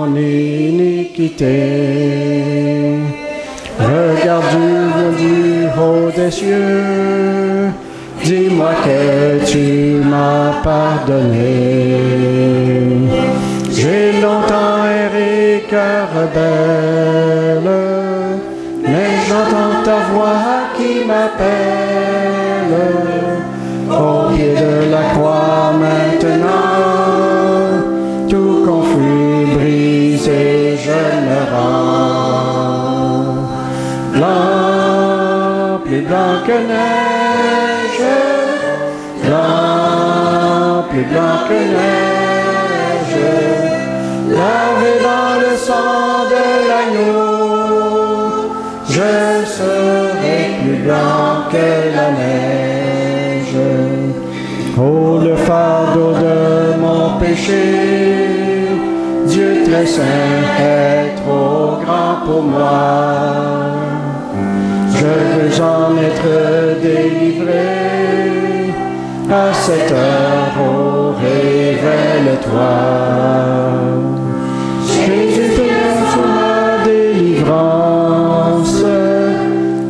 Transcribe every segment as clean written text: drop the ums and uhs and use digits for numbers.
mon iniquité. Regarde du haut des cieux, dis-moi que tu m'as pardonné. J'ai longtemps erré cœur rebelle, mais j'entends ta voix qui m'appelle. Au pied de la croix maintenant, tout confus, brisé, je me rends. Blanc, plus blanc que neige, blanc, plus blanc que neige, lavé dans le sang de l'agneau, je serai plus blanc que la neige. Oh, le fardeau de mon péché, Dieu très saint est trop grand pour moi. Je veux en être délivré, à cette heure, oh, révèle-toi. Jésus, pour ma délivrance,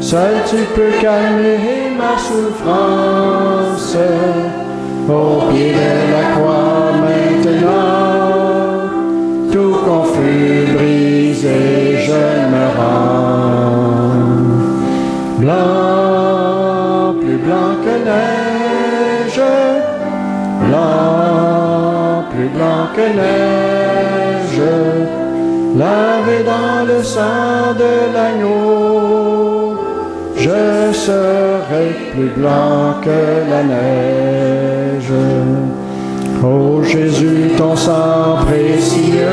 seul tu peux calmer ma souffrance. Au pied de la croix maintenant, tout confus, brisé, je me rends. Blanc, plus blanc que neige, blanc, plus blanc que neige, lavé dans le sang de l'agneau, je serai plus blanc que la neige. Ô Jésus, ton sang précieux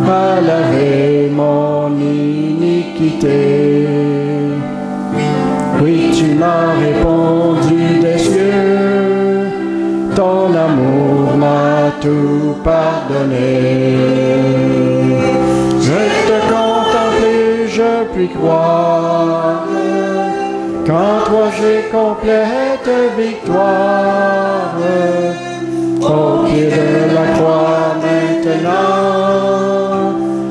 a lavé mon iniquité. Oui, tu m'as répondu des cieux, ton amour m'a tout pardonné. Je te contemple, je puis croire qu'en toi j'ai complète victoire. Au pied de la croix maintenant,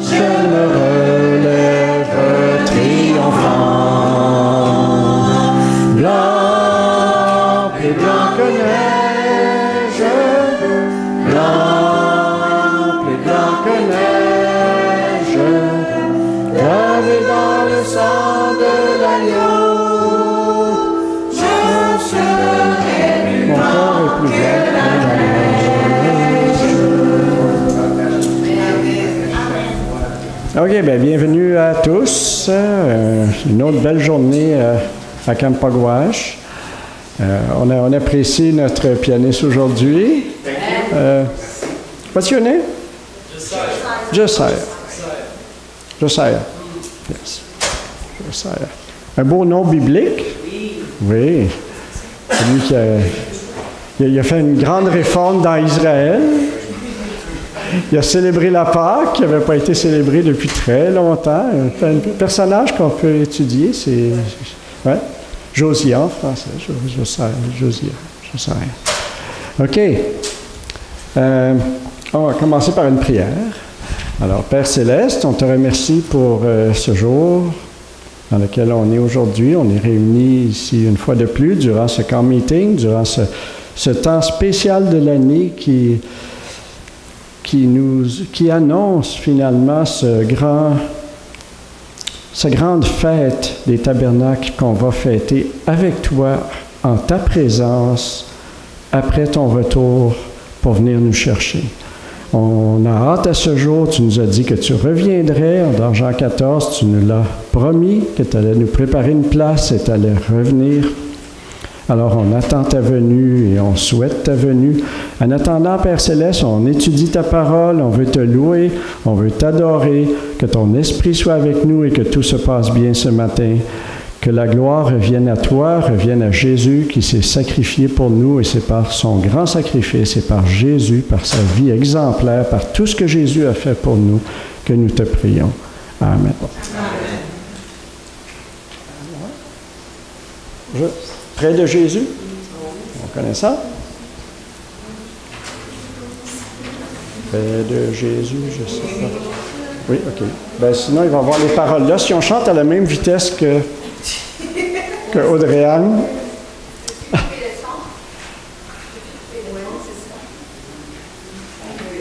je me relève triomphant. Blanc, plus blanc que neige, blanc, plus blanc que neige, lavé dans le sang de l'agneau. Mon corps est plus blanc que la neige. OK, bien, bienvenue à tous. Une autre belle journée à Campagouache. On apprécie notre pianiste aujourd'hui. What's your name? Josiah. Josiah. Yes. Josiah. Un beau nom biblique? Oui. C'est lui qui a fait une grande réforme dans Israël. Il a célébré la Pâque, qui n'avait pas été célébrée depuis très longtemps. Un personnage qu'on peut étudier, c'est ouais, Josia en français. Josiah. OK. On va commencer par une prière. Alors, Père Céleste, on te remercie pour ce jour dans lequel on est aujourd'hui. On est réunis ici une fois de plus durant ce camp meeting, durant ce temps spécial de l'année qui annonce finalement cette grande fête des tabernacles qu'on va fêter avec toi en ta présence après ton retour pour venir nous chercher. On a hâte à ce jour. Tu nous as dit que tu reviendrais. Dans Jean 14, tu nous l'as promis, que tu allais nous préparer une place et tu allais revenir. Alors, on attend ta venue et on souhaite ta venue. En attendant, Père Céleste, on étudie ta parole, on veut te louer, on veut t'adorer, que ton esprit soit avec nous et que tout se passe bien ce matin. Que la gloire revienne à toi, revienne à Jésus qui s'est sacrifié pour nous et c'est par son grand sacrifice, c'est par Jésus, par sa vie exemplaire, par tout ce que Jésus a fait pour nous que nous te prions. Amen. Près de Jésus? On connaît ça? Près de Jésus, je sais pas. Oui, OK. Ben, sinon, il va avoir les paroles là. Si on chante à la même vitesse que Audrey-Anne.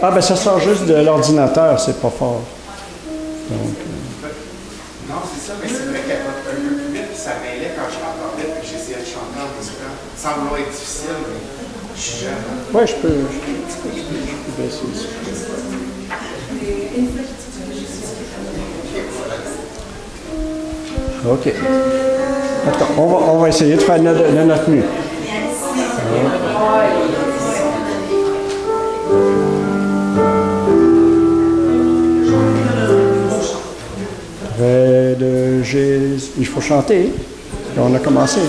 Ah, ben ça sort juste de l'ordinateur, c'est pas fort. Donc, non, c'est ça, mais c'est vrai qu'elle va un peu plus vite, puis ça m'aidait quand je l'entendais, puis j'essayais de chanter en musical. Sans vouloir être difficile, mais je suis jeune. Oui, je peux baisser ici. OK. Attends, on va essayer de faire notre mieux. Près de Jésus. Il faut chanter. On a commencé.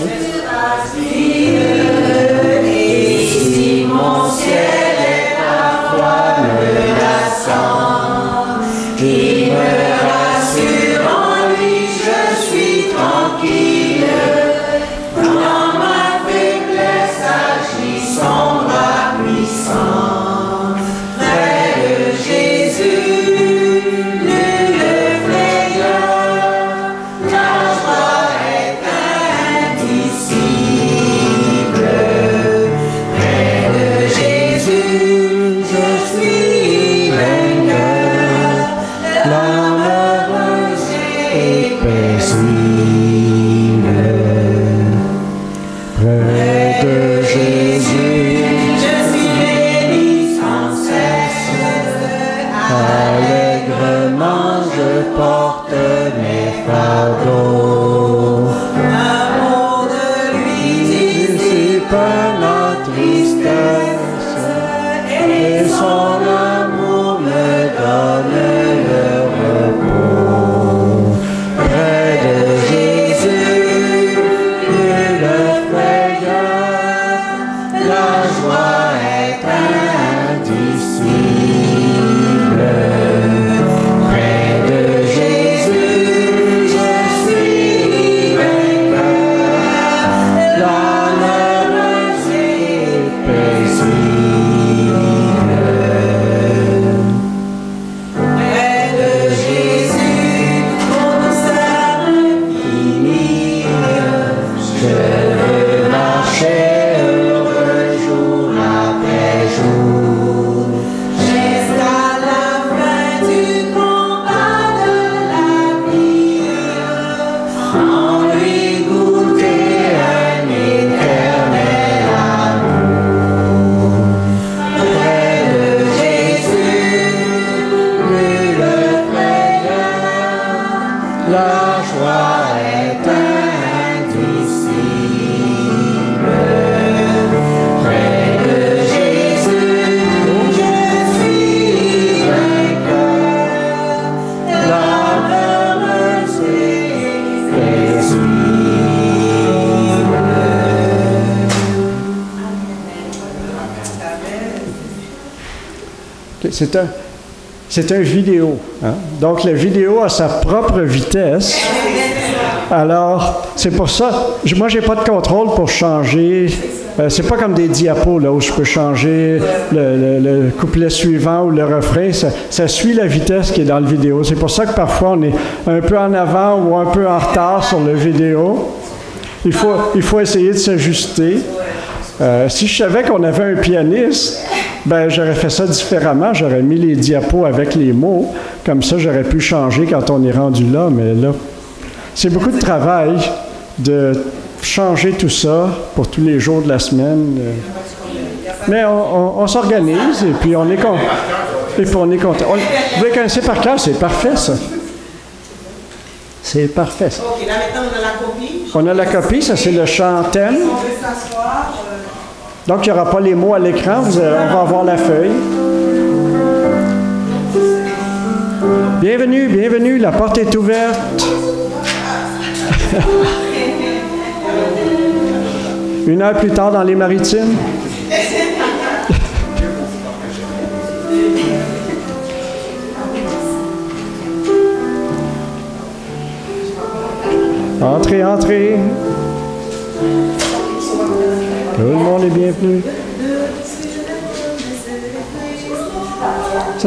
Et si mon ciel est parfois menaçant, qui me rassure en lui, je suis tranquille. Dans ma faiblesse agit son bras puissant. Près de Jésus, nulle frayeur, la joie est indicible. Près de Jésus, je suis vainqueur. L'âme heureuse et paisible. Près de Jésus, Je suis béni sans cesse. allègrement je porte mes fardeaux. L'amour de lui Dissipe ma tristesse, et son amour me donne le repos. Près de Jésus, nulle frayeur, la joie est indicible. Près de Jésus, je suis vainqueur, l'âme heureuse et paisible. Près de Jésus, mon douceur infinie, Je veux marcher heureux jour après jour. jusqu'à la fin du combat de la vie, En lui goûter un éternel amour. Près de Jésus, nulle frayeur, la joie est indicible. Près de Jésus, je suis vainqueur, l'âme heureuse et paisible. Ok, c'est un vidéo. Hein? Donc, la vidéo a sa propre vitesse. Alors, c'est pour ça, moi, j'ai pas de contrôle pour changer. C'est pas comme des diapos, là, où je peux changer le couplet suivant ou le refrain. Ça suit la vitesse qui est dans le vidéo. C'est pour ça que parfois, on est un peu en avant ou un peu en retard sur le vidéo. Il faut essayer de s'ajuster. Si je savais qu'on avait un pianiste, ben j'aurais fait ça différemment. J'aurais mis les diapos avec les mots. Comme ça, j'aurais pu changer quand on est rendu là. Mais là, c'est beaucoup de travail de changer tout ça pour tous les jours de la semaine. Mais on s'organise et puis on est content. Vous voulez connaître par cœur, c'est parfait, ça. C'est parfait, ça. Ok, là maintenant on a la copie. On a la copie, ça c'est le chant thème. On veut s'asseoir. Donc, il n'y aura pas les mots à l'écran, on va avoir la feuille. Bienvenue, bienvenue, la porte est ouverte. Une heure plus tard dans les Maritimes. Entrez, entrez. Tout le monde est bienvenu.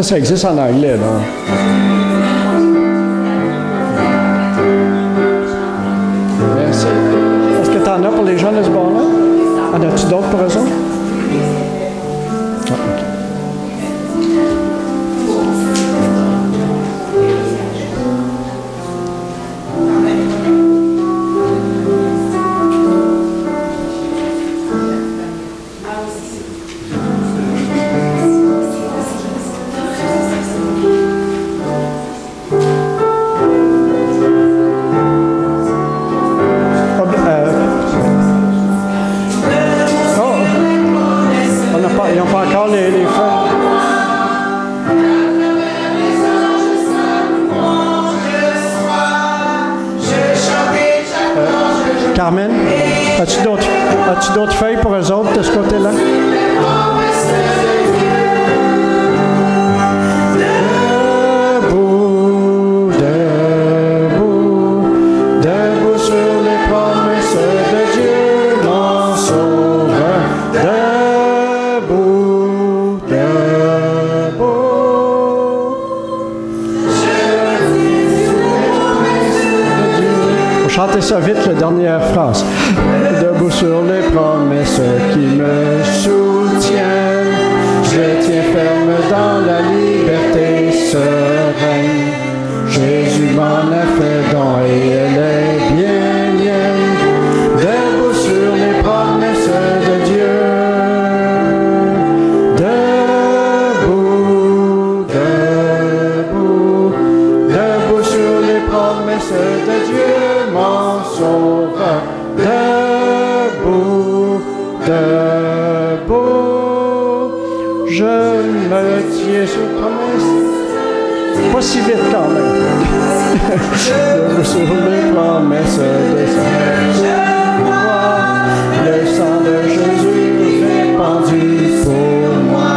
Ça existe en anglais, là. Merci. Est-ce que tu en as pour les gens de ce bord-là? En as-tu d'autres pour eux autres? Ah, OK. Ils n'ont pas encore les feuilles. Carmen, as-tu d'autres feuilles pour eux autres de ce côté-là? Debout, debout, debout sur les promesses de Dieu, mon sauveur. Debout, debout. Faut chanter ça vite, la dernière phrase. Debout sur les promesses qui me soutiennent, je tiens ferme dans la liberté sereine. Jésus m'en a fait don et elle est bien mienne. Debout sur les promesses de Dieu. Debout, debout, debout sur les promesses de Dieu, mon sauveur. Debout, debout, je me tiens sur promesse. Pas si vite quand même. Debout sur les promesses de Dieu. Le sang de Jésus répandu pour moi.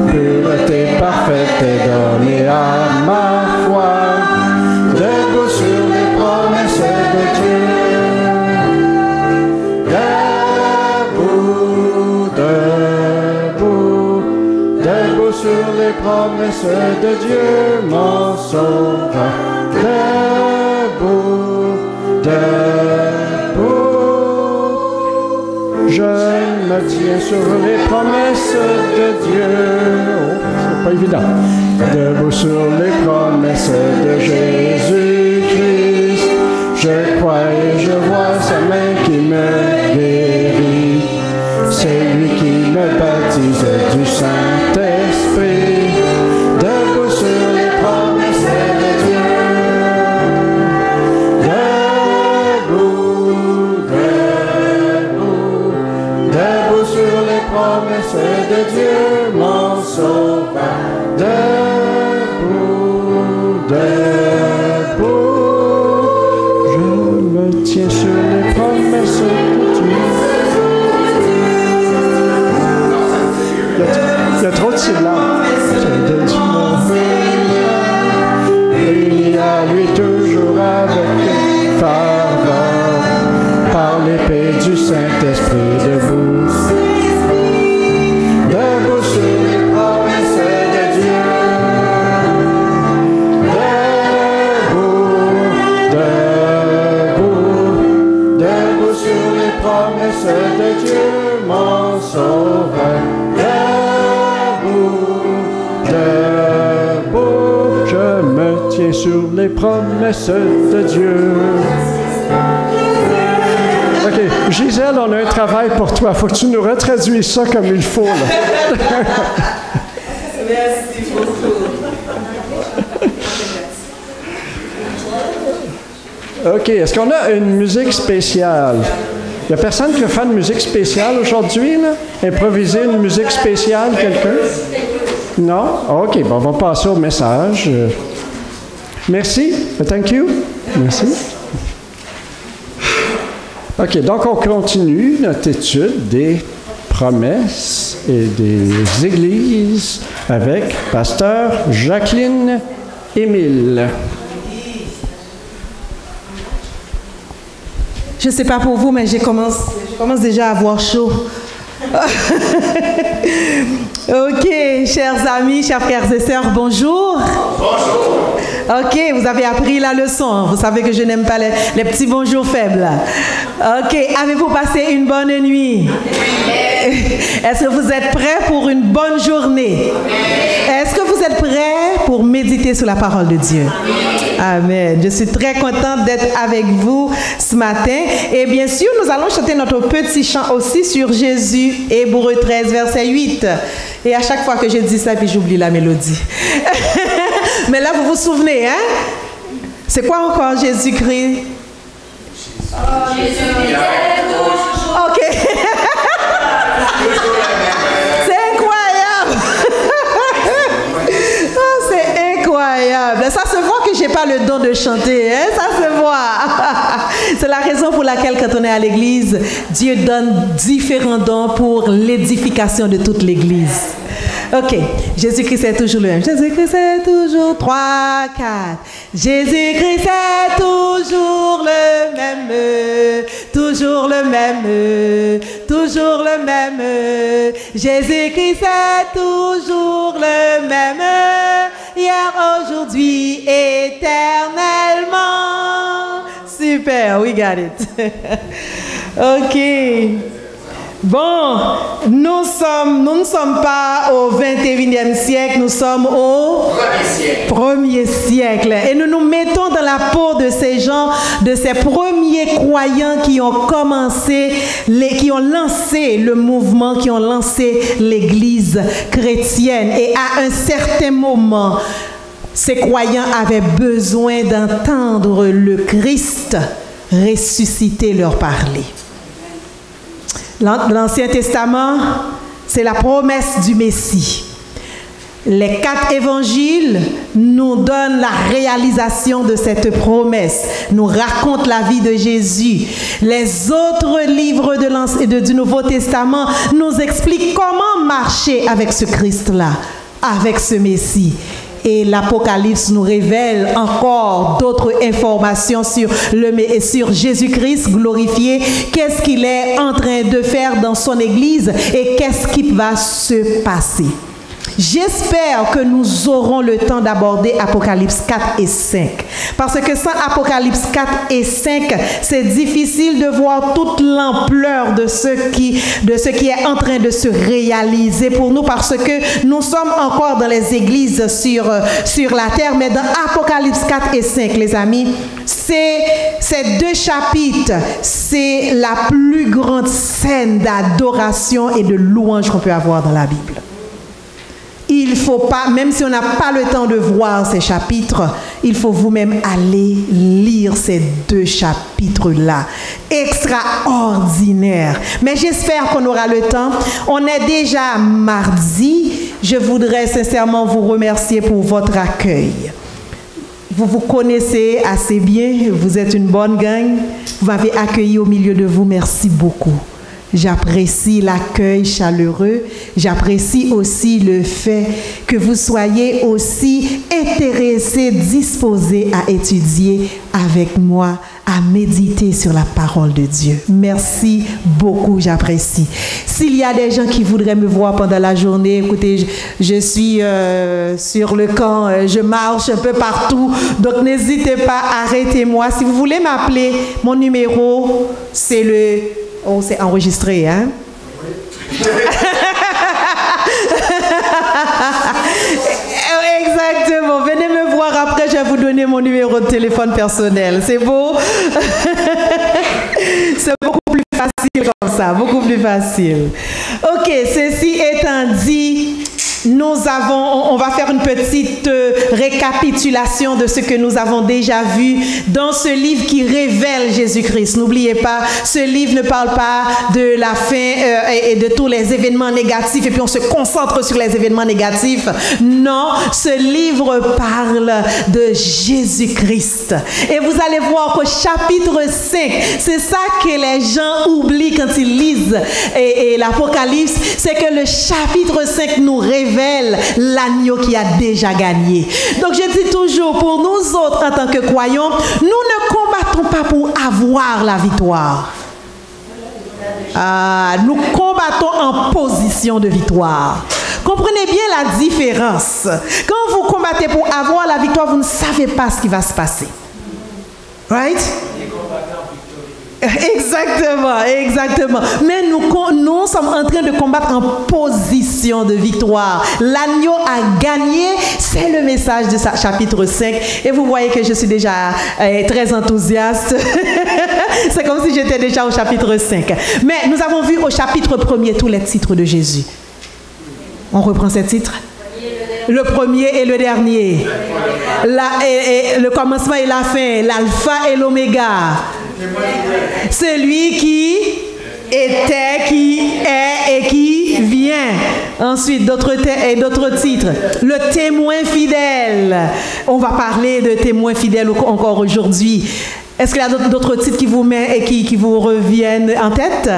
Pureté parfaite est donnée à ma foi. Debout sur les promesses de Dieu. Debout, debout, debout sur les promesses de Dieu, mon sauveur. Debout, debout, je me tiens sur les promesses de Dieu. Oh, c'est pas évident. Debout sur les promesses de Jésus-Christ, je crois et je vois sa main qui me guérit. C'est lui qui me baptise du Saint-Esprit. Debout sur les promesses de Dieu. Debout, debout, debout sur les promesses de Dieu, mon sauveur. Debout, debout, je me tiens sur les promesses de Dieu. Il y a trop de syllabes. Réunis à lui toujours avec ferveur, par l'épée du Saint-Esprit debout. Debout sur les promesses de Dieu. Debout, debout, debout sur les promesses de Dieu, mon sauveur. Debout, je me tiens sur les promesses de Dieu. OK, Gisèle, on a un travail pour toi. Faut que tu nous retraduises ça comme il faut, là. Merci beaucoup. OK, est-ce qu'on a une musique spéciale? Il n'y a personne qui va faire une musique spéciale aujourd'hui, là? Improviser une musique spéciale, quelqu'un? Non? OK, bon, on va passer au message. Merci. Thank you. Merci. OK, donc on continue notre étude des promesses et des églises avec Pasteur Jacqueline Émile. Je ne sais pas pour vous, mais je commence déjà à avoir chaud. Ok, chers amis, chers frères et sœurs, bonjour. Bonjour. Ok, vous avez appris la leçon. Vous savez que je n'aime pas les petits bonjours faibles. Ok, avez-vous passé une bonne nuit? Est-ce que vous êtes prêts pour une bonne journée? Est-ce que vous êtes prêts pour méditer sur la parole de Dieu? Amen. Je suis très contente d'être avec vous ce matin. Et bien sûr, nous allons chanter notre petit chant aussi sur Jésus, Hébreux 13, verset 8. Et à chaque fois que je dis ça, puis j'oublie la mélodie. Mais là, vous vous souvenez, hein? C'est quoi encore Jésus-Christ? Jésus-Christ est toujours. Ok. C'est incroyable. Oh, c'est incroyable. Ça se voit que j'ai pas le don de chanter, hein? Ça se voit. C'est la raison pour laquelle quand on est à l'église, Dieu donne différents dons pour l'édification de toute l'église. Ok, Jésus-Christ est toujours le même. Jésus-Christ est toujours 3, 4. Jésus-Christ est toujours le même. Toujours le même. Toujours le même. Jésus-Christ est toujours le même. Hier, aujourd'hui, éternellement. Super, we got it. Ok. Bon, nous ne sommes pas au 21e siècle, nous sommes au premier siècle. Et nous nous mettons dans la peau de ces gens, de ces premiers croyants qui ont commencé, qui ont lancé le mouvement, qui ont lancé l'Église chrétienne. Et à un certain moment, ces croyants avaient besoin d'entendre le Christ ressuscité leur parler. L'Ancien Testament, c'est la promesse du Messie. Les 4 évangiles nous donnent la réalisation de cette promesse, nous racontent la vie de Jésus. Les autres livres du Nouveau Testament nous expliquent comment marcher avec ce Christ-là, avec ce Messie. Et l'Apocalypse nous révèle encore d'autres informations sur Jésus-Christ glorifié, qu'est-ce qu'il est en train de faire dans son Église et qu'est-ce qui va se passer. J'espère que nous aurons le temps d'aborder Apocalypse 4 et 5. Parce que sans Apocalypse 4 et 5, c'est difficile de voir toute l'ampleur de ce qui est en train de se réaliser pour nous. Parce que nous sommes encore dans les églises sur la terre. Mais dans Apocalypse 4 et 5, les amis, ces 2 chapitres, c'est la plus grande scène d'adoration et de louange qu'on peut avoir dans la Bible. Il ne faut pas, même si on n'a pas le temps de voir ces chapitres, il faut vous-même aller lire ces 2 chapitres-là. Extraordinaire. Mais j'espère qu'on aura le temps. On est déjà mardi. Je voudrais sincèrement vous remercier pour votre accueil. Vous vous connaissez assez bien. Vous êtes une bonne gang. Vous m'avez accueilli au milieu de vous. Merci beaucoup. J'apprécie l'accueil chaleureux. J'apprécie aussi le fait que vous soyez aussi intéressés, disposés à étudier avec moi, à méditer sur la parole de Dieu. Merci beaucoup, j'apprécie. S'il y a des gens qui voudraient me voir pendant la journée, écoutez, je suis sur le camp, je marche un peu partout, donc n'hésitez pas, arrêtez-moi. Si vous voulez m'appeler, mon numéro, c'est le... Oh, c'est enregistré, hein? Exactement. Venez me voir après, je vais vous donner mon numéro de téléphone personnel. C'est beau? C'est beaucoup plus facile comme ça, beaucoup plus facile. Ok, ceci étant dit, on va faire une petite récapitulation de ce que nous avons déjà vu dans ce livre qui révèle Jésus-Christ. N'oubliez pas, ce livre ne parle pas de la fin et de tous les événements négatifs et puis on se concentre sur les événements négatifs. Non, ce livre parle de Jésus-Christ. Et vous allez voir qu'au chapitre 5, c'est ça que les gens oublient quand ils lisent et l'Apocalypse, c'est que le chapitre 5 nous révèle l'agneau qui a déjà gagné. Donc je dis toujours, pour nous autres en tant que croyants, nous ne combattons pas pour avoir la victoire. Nous combattons en position de victoire. Comprenez bien la différence. Quand vous combattez pour avoir la victoire, vous ne savez pas ce qui va se passer. Right? Exactement, exactement. Mais nous sommes en train de combattre en position de victoire. L'agneau a gagné, c'est le message de chapitre 5. Et vous voyez que je suis déjà très enthousiaste. C'est comme si j'étais déjà au chapitre 5. Mais nous avons vu au chapitre 1er tous les titres de Jésus. On reprend ces titres. Le premier et le dernier. Le commencement et la fin. L'alpha et l'oméga. Celui qui était, qui est et qui vient. Ensuite, d'autres titres. Le témoin fidèle. On va parler de témoin fidèle encore aujourd'hui. Est-ce qu'il y a d'autres titres qui vous mettent et qui vous reviennent en tête?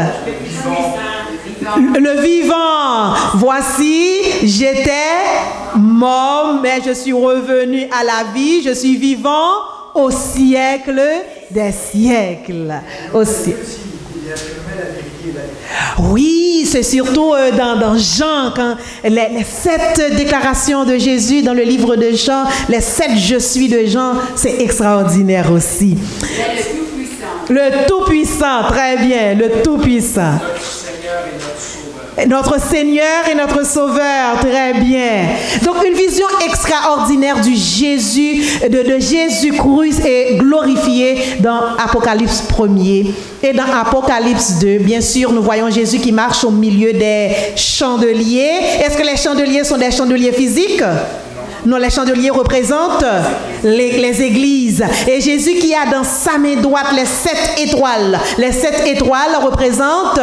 Le vivant. Voici, j'étais mort, mais je suis revenu à la vie. Je suis vivant au siècle des siècles. Aussi. Oui, c'est surtout dans Jean, quand les 7 déclarations de Jésus dans le livre de Jean, les 7 je suis de Jean, c'est extraordinaire aussi. Le Tout-Puissant, très bien, le Tout-Puissant. Notre Seigneur et notre Sauveur, très bien. Donc une vision extraordinaire du Jésus, de Jésus-Christ est glorifié dans Apocalypse 1er et dans Apocalypse 2. Bien sûr, nous voyons Jésus qui marche au milieu des chandeliers. Est-ce que les chandeliers sont des chandeliers physiques? Non, les chandeliers représentent les églises. Et Jésus qui a dans sa main droite les 7 étoiles. Les 7 étoiles représentent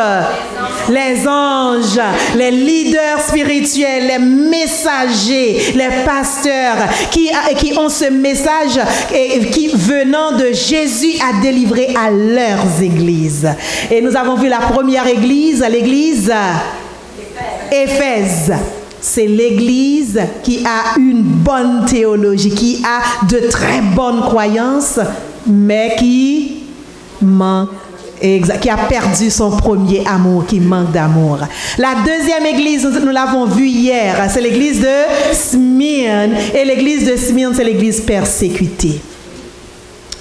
les anges, les leaders spirituels, les messagers, les pasteurs qui ont ce message et qui, venant de Jésus, a délivré à leurs églises. Et nous avons vu la première église, l'église Éphèse. C'est l'église qui a une bonne théologie, qui a de très bonnes croyances, mais qui manque, qui a perdu son premier amour, qui manque d'amour. La deuxième église, nous l'avons vue hier, c'est l'église de Smyrne. Et l'église de Smyrne, c'est l'église persécutée.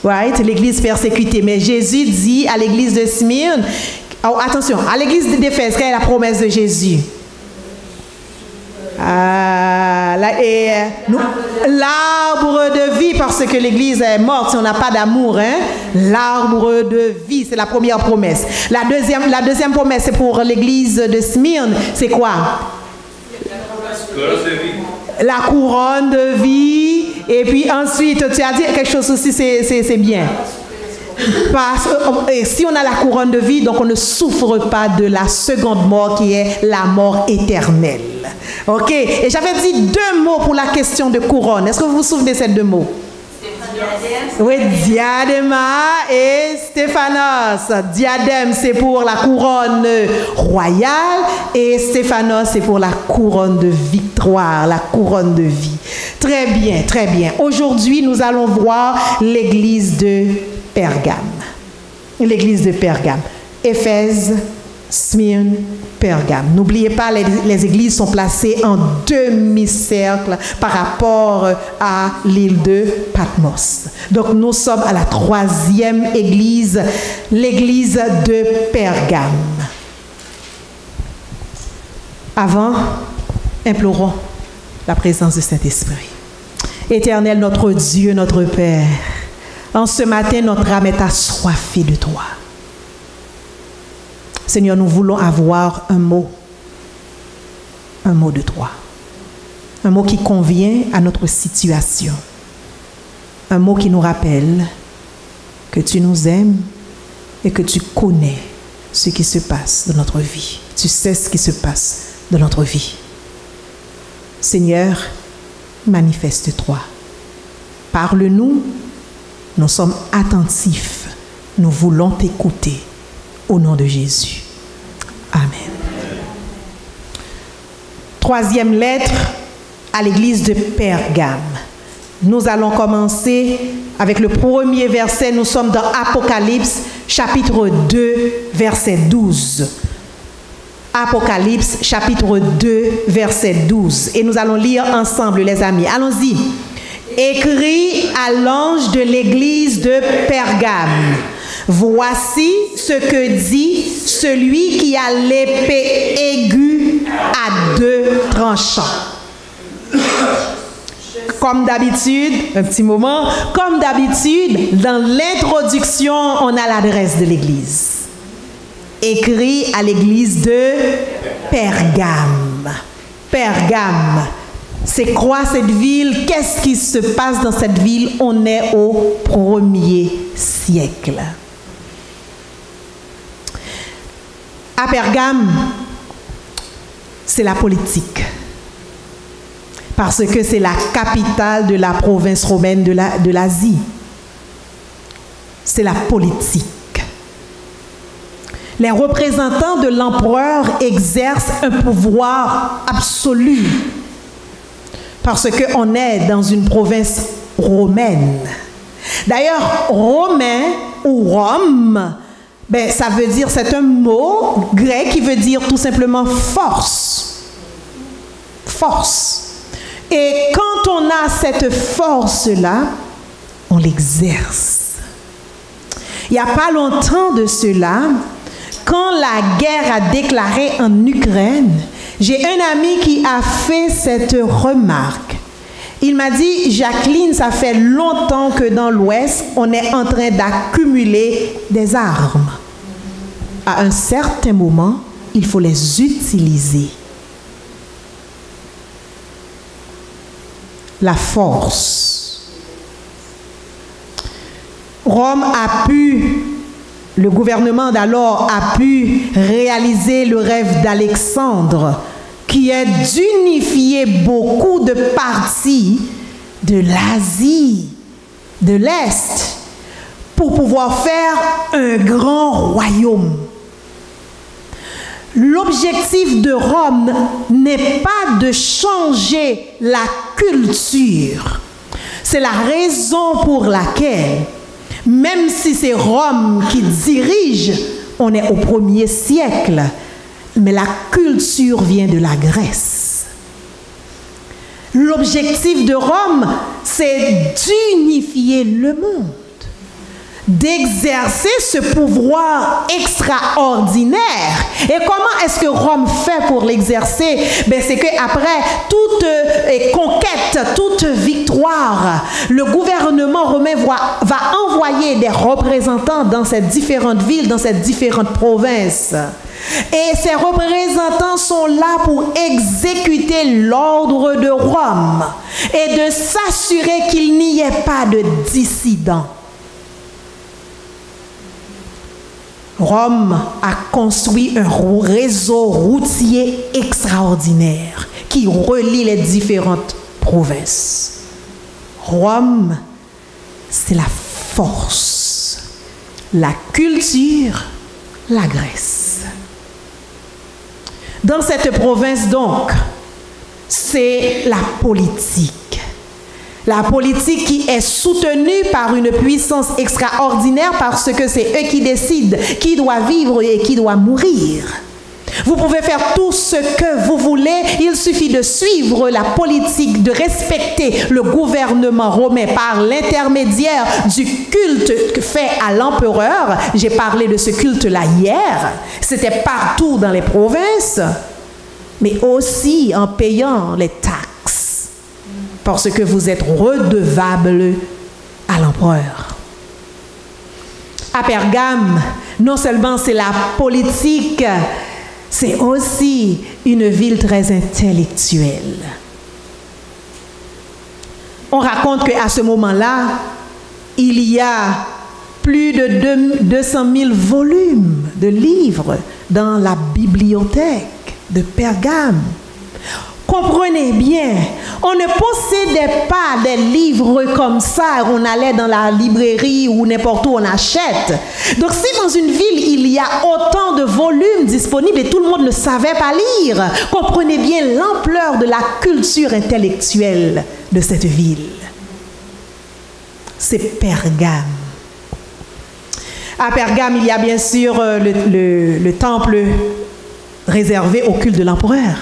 Right? L'église persécutée. Mais Jésus dit à l'église de Smyrne, oh, attention, à l'église d'Éphèse, quelle est la promesse de Jésus? L'arbre de vie, parce que l'église est morte si on n'a pas d'amour, hein? L'arbre de vie, c'est la première promesse. La deuxième promesse, c'est pour l'église de Smyrne, c'est quoi? La couronne de vie. Et puis ensuite, tu as dit quelque chose aussi, c'est bien. Parce que si on a la couronne de vie, donc on ne souffre pas de la seconde mort qui est la mort éternelle. Ok? Et j'avais dit 2 mots pour la question de couronne. Est-ce que vous vous souvenez de ces 2 mots? Oui, diadema et Stéphanos. Diadème, c'est pour la couronne royale et Stéphanos, c'est pour la couronne de victoire, la couronne de vie. Très bien, très bien. Aujourd'hui, nous allons voir l'église de Pergame. L'église de Pergame. Éphèse, Smyrne, Pergame. N'oubliez pas, les églises sont placées en demi-cercle par rapport à l'île de Patmos. Donc nous sommes à la 3e église, l'église de Pergame. Avant, implorons la présence du Saint-Esprit. Éternel, notre Dieu, notre Père, en ce matin, notre âme est assoiffée de toi. Seigneur, nous voulons avoir un mot de toi. Un mot qui convient à notre situation. Un mot qui nous rappelle que tu nous aimes et que tu connais ce qui se passe dans notre vie. Tu sais ce qui se passe dans notre vie. Seigneur, manifeste-toi. Parle-nous. Nous sommes attentifs. Nous voulons t'écouter. Au nom de Jésus. Amen. 3e lettre à l'église de Pergame. Nous allons commencer avec le premier verset. Nous sommes dans Apocalypse chapitre 2, verset 12. Apocalypse, chapitre 2, verset 12. Et nous allons lire ensemble, les amis. Allons-y. Écrit à l'ange de l'église de Pergame. Voici ce que dit celui qui a l'épée aiguë à deux tranchants. Comme d'habitude, un petit moment, comme d'habitude, dans l'introduction, on a l'adresse de l'église. Écrit à l'église de Pergame. Pergame. C'est quoi cette ville? Qu'est-ce qui se passe dans cette ville? On est au 1er siècle. À Pergame, c'est la politique. Parce que c'est la capitale de la province romaine de l'Asie. C'est la politique. Les représentants de l'empereur exercent un pouvoir absolu. Parce qu'on est dans une province romaine. D'ailleurs, romain ou Rome, ben, ça veut dire, c'est un mot grec qui veut dire tout simplement force. Force. Et quand on a cette force-là, on l'exerce. Il n'y a pas longtemps de cela, quand la guerre a déclaré en Ukraine, j'ai un ami qui a fait cette remarque. Il m'a dit, Jacqueline, ça fait longtemps que dans l'Ouest, on est en train d'accumuler des armes. À un certain moment, il faut les utiliser. La force. Rome a pu, le gouvernement d'alors a pu réaliser le rêve d'Alexandre, qui est d'unifier beaucoup de parties de l'Asie, de l'Est, pour pouvoir faire un grand royaume. L'objectif de Rome n'est pas de changer la culture. C'est la raison pour laquelle, même si c'est Rome qui dirige, on est au 1er siècle, mais la culture vient de la Grèce. L'objectif de Rome, c'est d'unifier le monde, d'exercer ce pouvoir extraordinaire. Et comment est-ce que Rome fait pour l'exercer? Ben, c'est qu'après toute conquête, toute victoire, le gouvernement romain va envoyer des représentants dans ces différentes villes, dans ces différentes provinces. Et ces représentants sont là pour exécuter l'ordre de Rome et de s'assurer qu'il n'y ait pas de dissidents. Rome a construit un réseau routier extraordinaire qui relie les différentes provinces. Rome, c'est la force, la culture, la Grèce. Dans cette province, donc, c'est la politique. La politique qui est soutenue par une puissance extraordinaire parce que c'est eux qui décident qui doit vivre et qui doit mourir. Vous pouvez faire tout ce que vous voulez, il suffit de suivre la politique, de respecter le gouvernement romain par l'intermédiaire du culte fait à l'empereur. J'ai parlé de ce culte-là hier. C'était partout dans les provinces, mais aussi en payant les taxes. Parce que vous êtes redevable à l'empereur. À Pergame, non seulement c'est la politique, c'est aussi une ville très intellectuelle. On raconte qu'à ce moment-là, il y a plus de 200 000 volumes de livres dans la bibliothèque de Pergame. Comprenez bien, on ne possédait pas des livres comme ça, on allait dans la librairie ou n'importe où on achète. Donc si dans une ville il y a autant de volumes disponibles et tout le monde ne savait pas lire, comprenez bien l'ampleur de la culture intellectuelle de cette ville. C'est Pergame. À Pergame, il y a bien sûr le temple réservé au culte de l'empereur.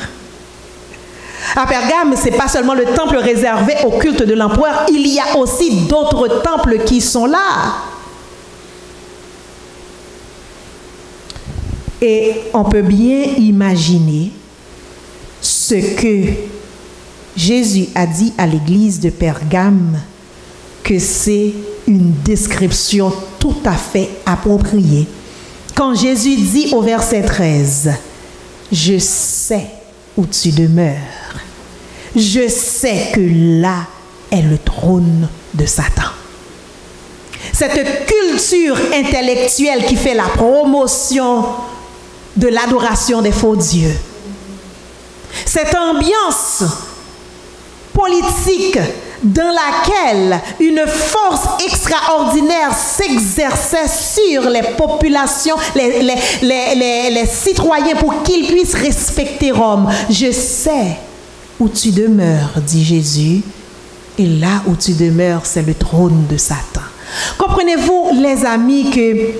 À Pergame, ce n'est pas seulement le temple réservé au culte de l'empereur, il y a aussi d'autres temples qui sont là. Et on peut bien imaginer ce que Jésus a dit à l'église de Pergame, que c'est une description tout à fait appropriée. Quand Jésus dit au verset 13, « Je sais où tu demeures. Je sais que là est le trône de Satan. » Cette culture intellectuelle qui fait la promotion de l'adoration des faux dieux, cette ambiance politique dans laquelle une force extraordinaire s'exerçait sur les populations, les citoyens pour qu'ils puissent respecter Rome. Je sais où tu demeures, dit Jésus, et là où tu demeures, c'est le trône de Satan. Comprenez-vous, les amis, que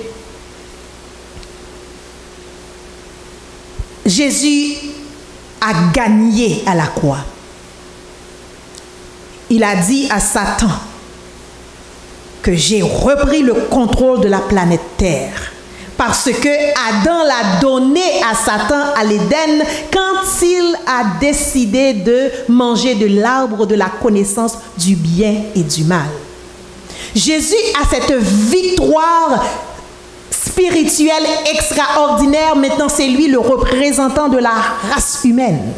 Jésus a gagné à la croix. Il a dit à Satan que j'ai repris le contrôle de la planète Terre parce que Adam l'a donné à Satan à l'Éden quand il a décidé de manger de l'arbre de la connaissance du bien et du mal. Jésus a cette victoire spirituelle extraordinaire. Maintenant, c'est lui le représentant de la race humaine.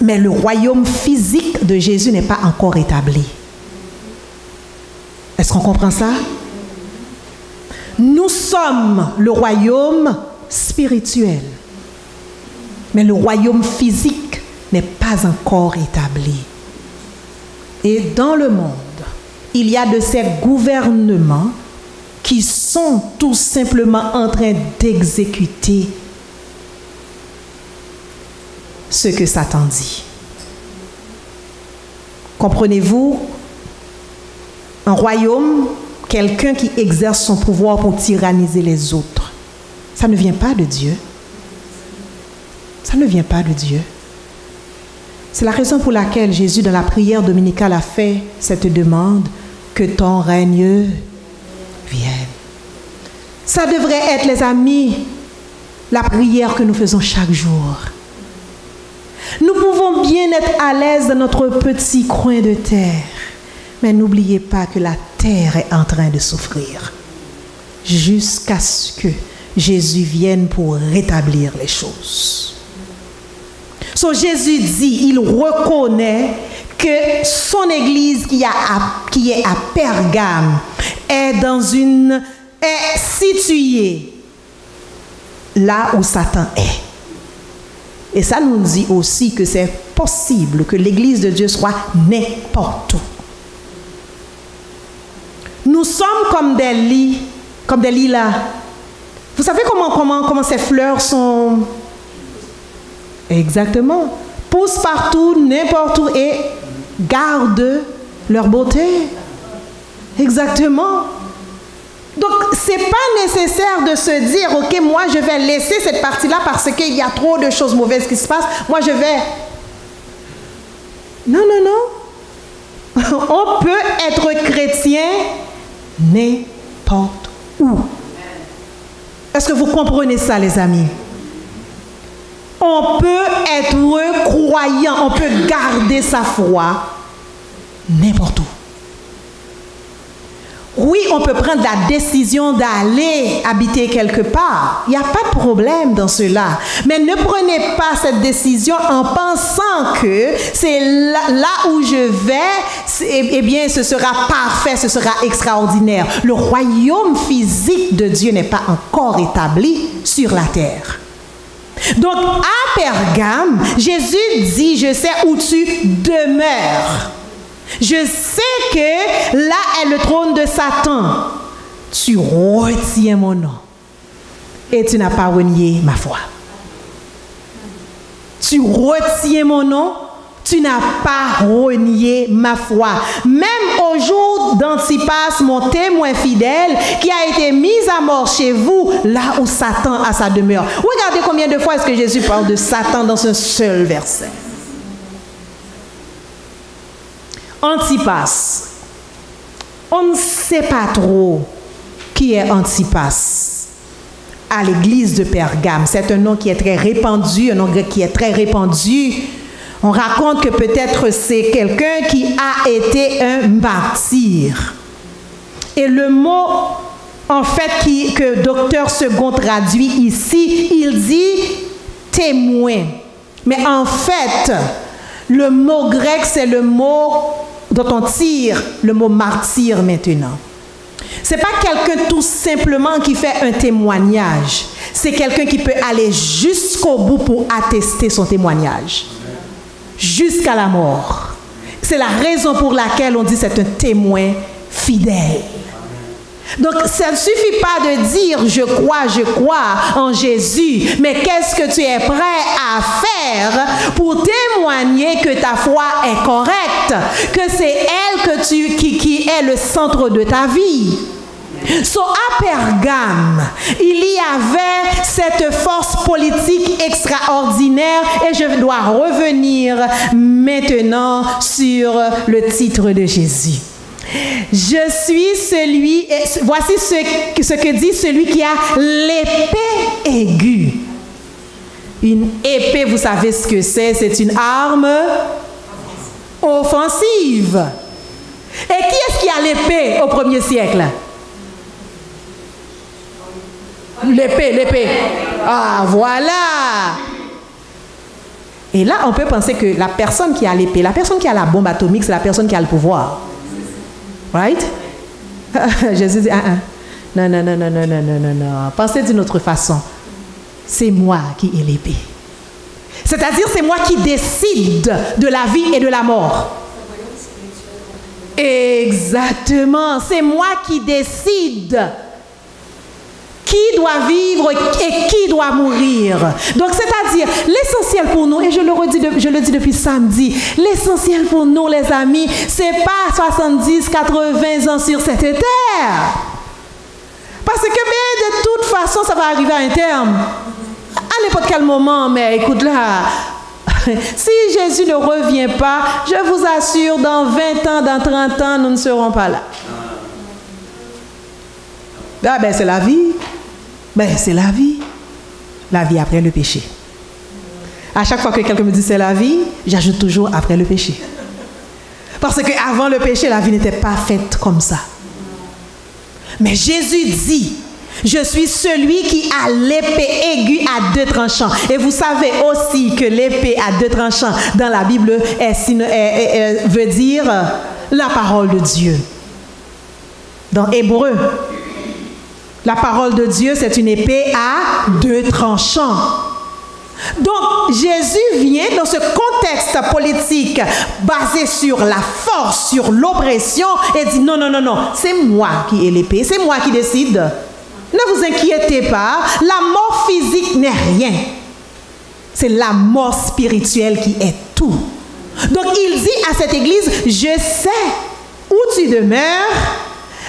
Mais le royaume physique de Jésus n'est pas encore établi. Est-ce qu'on comprend ça? Nous sommes le royaume spirituel. Mais le royaume physique n'est pas encore établi. Et dans le monde, il y a de ces gouvernements qui sont tout simplement en train d'exécuter ce que Satan dit. Comprenez-vous? Un royaume, quelqu'un qui exerce son pouvoir pour tyranniser les autres, ça ne vient pas de Dieu. Ça ne vient pas de Dieu. C'est la raison pour laquelle Jésus, dans la prière dominicale, a fait cette demande, que ton règne vienne. Ça devrait être, les amis, la prière que nous faisons chaque jour. Nous pouvons bien être à l'aise dans notre petit coin de terre, mais n'oubliez pas que la terre est en train de souffrir jusqu'à ce que Jésus vienne pour rétablir les choses. So, Jésus dit, il reconnaît que son église qui est à Pergame est située là où Satan est. Et ça nous dit aussi que c'est possible que l'église de Dieu soit n'importe où. Nous sommes comme des lilas. Vous savez comment ces fleurs sont... Exactement. Poussent partout, n'importe où et gardent leur beauté. Exactement. Donc, ce n'est pas nécessaire de se dire, ok, moi je vais laisser cette partie-là parce qu'il y a trop de choses mauvaises qui se passent. Moi je vais... Non, non, non. On peut être chrétien n'importe où. Est-ce que vous comprenez ça, les amis? On peut être croyant, on peut garder sa foi n'importe où. Oui, on peut prendre la décision d'aller habiter quelque part. Il n'y a pas de problème dans cela. Mais ne prenez pas cette décision en pensant que c'est là où je vais, eh bien, ce sera parfait, ce sera extraordinaire. Le royaume physique de Dieu n'est pas encore établi sur la terre. Donc, à Pergame, Jésus dit, je sais où tu demeures. Je sais que là est le trône de Satan. Tu retiens mon nom et tu n'as pas renié ma foi. Tu retiens mon nom, tu n'as pas renié ma foi. Même au jour d'Antipas, mon témoin fidèle, qui a été mis à mort chez vous, là où Satan a sa demeure. Regardez combien de fois est-ce que Jésus parle de Satan dans un seul verset. Antipas. On ne sait pas trop qui est Antipas à l'église de Pergame. C'est un nom qui est très répandu, un nom qui est très répandu. On raconte que peut-être c'est quelqu'un qui a été un martyr. Et le mot, en fait, que Docteur Second traduit ici, il dit témoin. Mais en fait, le mot grec, c'est le mot dont on tire le mot martyr maintenant. Ce n'est pas quelqu'un tout simplement qui fait un témoignage. C'est quelqu'un qui peut aller jusqu'au bout pour attester son témoignage. Jusqu'à la mort. C'est la raison pour laquelle on dit c'est un témoin fidèle. Donc, ça ne suffit pas de dire je crois en Jésus, mais qu'est-ce que tu es prêt à faire pour témoigner que ta foi est correcte, que c'est elle qui est le centre de ta vie. À Pergame, il y avait cette force politique extraordinaire et je dois revenir maintenant sur le titre de Jésus. Je suis celui, voici ce que dit celui qui a l'épée aiguë. Une épée, vous savez ce que c'est une arme offensive. Et qui est-ce qui a l'épée au 1er siècle? L'épée. Ah, voilà. Et là, on peut penser que la personne qui a l'épée, la personne qui a la bombe atomique, c'est la personne qui a le pouvoir. Right? Jésus dit, non. Pensez d'une autre façon. C'est moi qui ai l'épée. C'est-à-dire, c'est moi qui décide de la vie et de la mort. Exactement. C'est moi qui décide qui doit vivre et qui doit mourir. Donc, c'est-à-dire, l'essentiel pour nous, et je le dis depuis samedi, l'essentiel pour nous, les amis, c'est pas 70, 80 ans sur cette terre. Parce que, mais de toute façon, ça va arriver à un terme. À n'importe quel moment, mais écoute là, si Jésus ne revient pas, je vous assure, dans 20 ans, dans 30 ans, nous ne serons pas là. Ah ben, c'est la vie. Ben, c'est la vie. La vie après le péché. À chaque fois que quelqu'un me dit c'est la vie, j'ajoute toujours après le péché. Parce qu'avant le péché, la vie n'était pas faite comme ça. Mais Jésus dit, je suis celui qui a l'épée aiguë à 2 tranchants. Et vous savez aussi que l'épée à 2 tranchants dans la Bible veut dire la parole de Dieu. Dans Hébreu, la parole de Dieu, c'est une épée à 2 tranchants. Donc, Jésus vient dans ce contexte politique basé sur la force, sur l'oppression, et dit non, c'est moi qui ai l'épée, c'est moi qui décide. Ne vous inquiétez pas, la mort physique n'est rien. C'est la mort spirituelle qui est tout. Donc, il dit à cette église, je sais où tu demeures.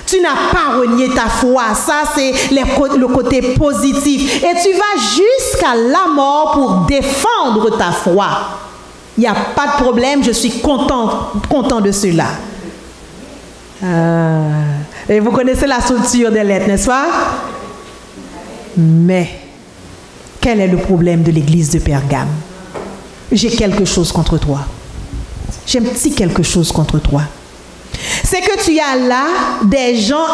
Tu n'as pas renié ta foi. Ça, c'est le côté positif. Et tu vas jusqu'à la mort pour défendre ta foi. Il n'y a pas de problème. Je suis content de cela. Et vous connaissez la structure des lettres, n'est-ce pas? Mais, quel est le problème de l'église de Pergame? J'ai quelque chose contre toi. J'ai un petit quelque chose contre toi. C'est que tu as là des gens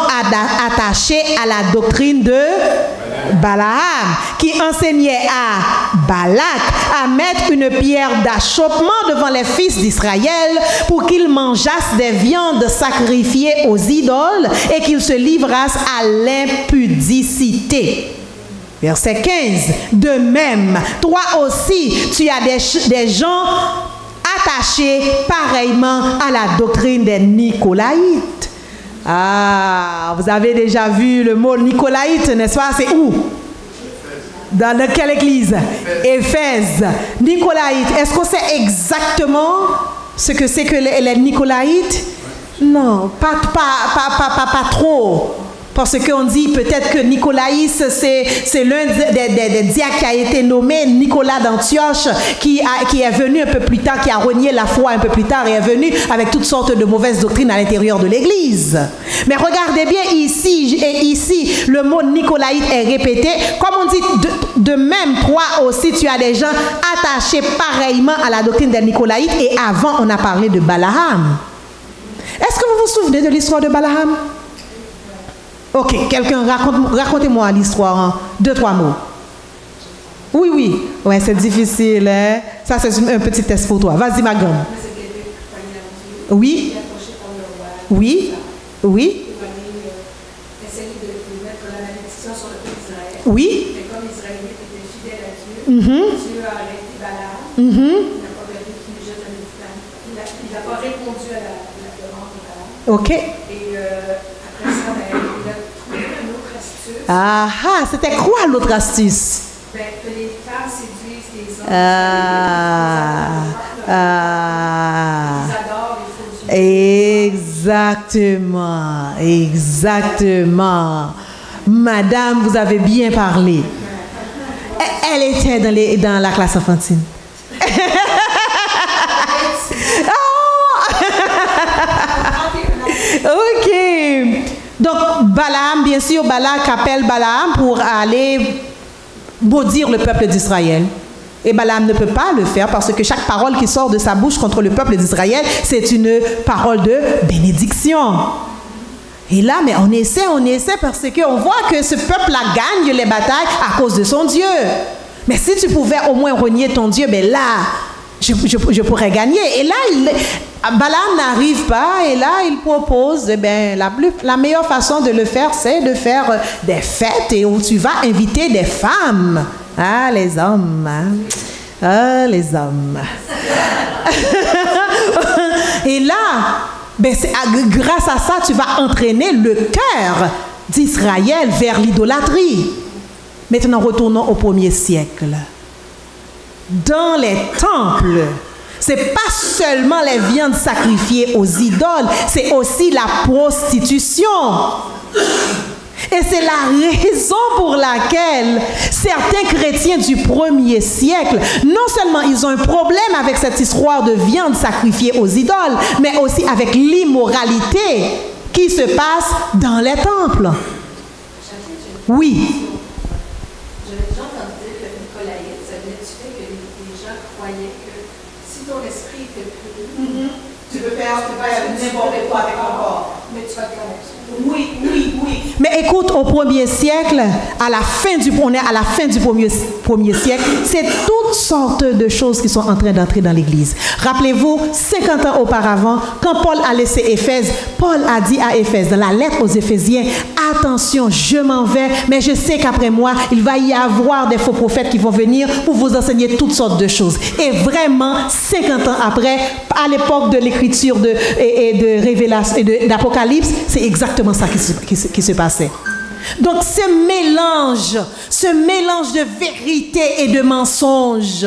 attachés à la doctrine de Balaam, qui enseignait à Balak à mettre une pierre d'achoppement devant les fils d'Israël pour qu'ils mangeassent des viandes sacrifiées aux idoles et qu'ils se livrassent à l'impudicité. Verset 15. De même, toi aussi, tu as des gens attachés pareillement à la doctrine des Nicolaïtes. Ah, vous avez déjà vu le mot Nicolaïte, n'est-ce pas? C'est où? Dans quelle église? Éphèse. Nicolaïte. Est-ce qu'on sait exactement ce que c'est que les Nicolaïtes? Non, pas trop. Parce qu'on dit peut-être que Nicolaïs, c'est l'un des diacres qui a été nommé Nicolas d'Antioche, qui est venu un peu plus tard, qui a renié la foi un peu plus tard et est venu avec toutes sortes de mauvaises doctrines à l'intérieur de l'Église. Mais regardez bien ici, le mot Nicolaïte est répété. Comme on dit, de même, toi aussi, tu as des gens attachés pareillement à la doctrine des Nicolaïtes. Et avant, on a parlé de Balaam. Est-ce que vous vous souvenez de l'histoire de Balaam? Ok, quelqu'un, racontez-moi l'histoire en 2-3 mots. Oui. Ouais, c'est difficile, hein? Ça, c'est un petit test pour toi. Vas-y, ma grande. Oui. Oui. Oui. Oui. Mais comme les Israélites étaient fidèles à Dieu, Dieu a arrêté Balaam. Il n'a pas permis qu'il nous jette un édifiant. Il n'a pas répondu à la demande de Balaam. Ok. Et après ça, il a trouvé une autre astuce. Ah, c'était quoi l'autre astuce? Ben, que les femmes séduisent les hommes. Ils adorent les faux dieux. Exactement. Madame, vous avez bien parlé. Elle était dans la classe enfantine. Ok. Donc, Balaam, bien sûr, Balak appelle Balaam pour aller maudire le peuple d'Israël. Et Balaam ne peut pas le faire parce que chaque parole qui sort de sa bouche contre le peuple d'Israël, c'est une parole de bénédiction. Et là, mais on essaie parce qu'on voit que ce peuple-là gagne les batailles à cause de son Dieu. Mais si tu pouvais au moins renier ton Dieu, ben là, je pourrais gagner. Et là, Balaam n'arrive pas et là, il propose, la meilleure façon de le faire, c'est de faire des fêtes et où tu vas inviter des femmes. Ah, les hommes. Hein? Ah, les hommes. Et là, grâce à ça, tu vas entraîner le cœur d'Israël vers l'idolâtrie. Maintenant, retournons au 1er siècle. Dans les temples, ce n'est pas seulement les viandes sacrifiées aux idoles, c'est aussi la prostitution. Et c'est la raison pour laquelle certains chrétiens du 1er siècle, non seulement ils ont un problème avec cette histoire de viande sacrifiée aux idoles, mais aussi avec l'immoralité qui se passe dans les temples. Oui. J'avais déjà entendu dire que Nicolaïte, ça venait du fait que les gens croyaient que si ton esprit était pur, Tu peux faire n'importe quoi avec ton corps. mais tu vas te connaître. Oui. Mais écoute, au 1er siècle, on est à la fin du 1er siècle, c'est toutes sortes de choses qui sont en train d'entrer dans l'Église. Rappelez-vous, 50 ans auparavant, quand Paul a laissé Éphèse, Paul a dit à Éphèse, dans la lettre aux Éphésiens, attention, je m'en vais, mais je sais qu'après moi, il va y avoir des faux prophètes qui vont venir pour vous enseigner toutes sortes de choses. Et vraiment, 50 ans après, à l'époque de l'écriture et de Révélation et d'Apocalypse, c'est exactement ça qui se passait. Donc ce mélange de vérité et de mensonge,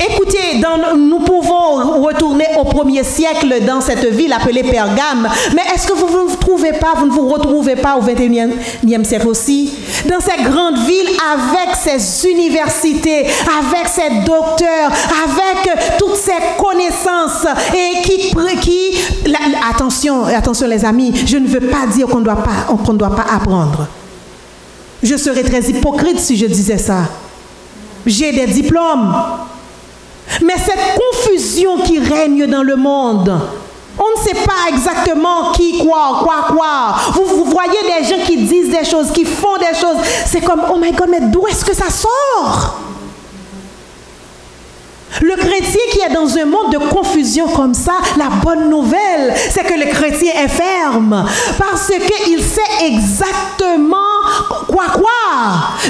écoutez, nous pouvons retourner au 1er siècle dans cette ville appelée Pergame, mais est-ce que vous ne vous retrouvez pas au 21e siècle aussi? Dans cette grande ville avec ses universités, avec ses docteurs, avec toutes ses connaissances et attention les amis, je ne veux pas dire qu'on ne doit pas apprendre. Je serais très hypocrite si je disais ça. J'ai des diplômes. Mais cette confusion qui règne dans le monde, on ne sait pas exactement qui, quoi. Vous voyez des gens qui disent des choses, qui font des choses. C'est comme, oh my God, mais d'où est-ce que ça sort? Le chrétien qui est dans un monde de confusion comme ça, la bonne nouvelle, c'est que le chrétien est ferme parce qu'il sait exactement Quoi?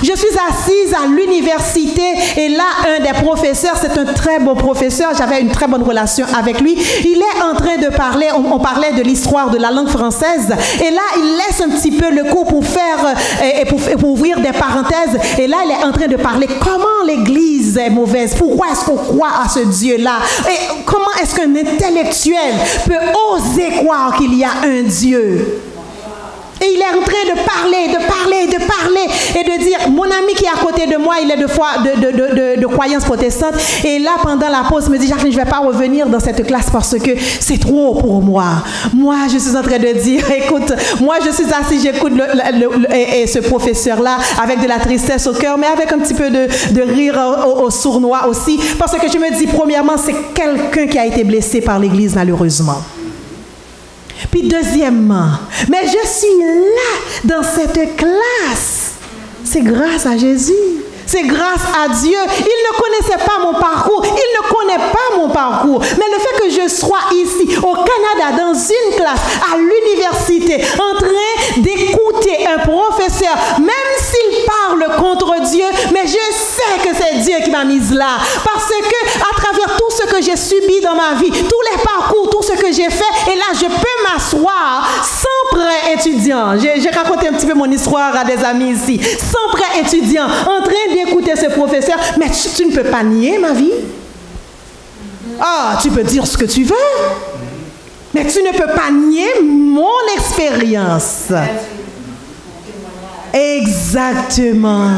Je suis assise à l'université et là, un des professeurs, c'est un très bon professeur, j'avais une très bonne relation avec lui. Il est en train de parler, on parlait de l'histoire de la langue française et là, il laisse un petit peu le cours pour faire et pour ouvrir des parenthèses. Et là, il est en train de parler comment l'Église est mauvaise, pourquoi est-ce qu'on croit à ce Dieu-là et comment est-ce qu'un intellectuel peut oser croire qu'il y a un Dieu. Et il est en train de parler et de dire, mon ami qui est à côté de moi, il est de croyance protestante. Et là, pendant la pause, il me dit, Jacqueline, je ne vais pas revenir dans cette classe parce que c'est trop pour moi. Moi, je suis en train de dire, écoute, moi, je suis assis, j'écoute ce professeur-là avec de la tristesse au cœur, mais avec un petit peu de rire au sournois aussi. Parce que je me dis, premièrement, c'est quelqu'un qui a été blessé par l'Église, malheureusement. Puis deuxièmement, mais je suis là dans cette classe. C'est grâce à Jésus. C'est grâce à Dieu. Il ne connaissait pas mon parcours. Il ne connaît pas mon parcours. Mais le fait que je sois ici, au Canada, dans une classe, à l'université, en train d'écouter un professeur, même s'il parle contre Dieu, mais je sais que c'est Dieu qui m'a mise là. Parce que à travers tout ce que j'ai subi dans ma vie, tous les parcours, tout ce que j'ai fait, et là, je peux m'asseoir sans prêt étudiant. J'ai raconté un petit peu mon histoire à des amis ici. Sans prêt étudiant, en train d'écouter ce professeur, mais tu ne peux pas nier ma vie. Ah, tu peux dire ce que tu veux, mais tu ne peux pas nier mon expérience. Exactement.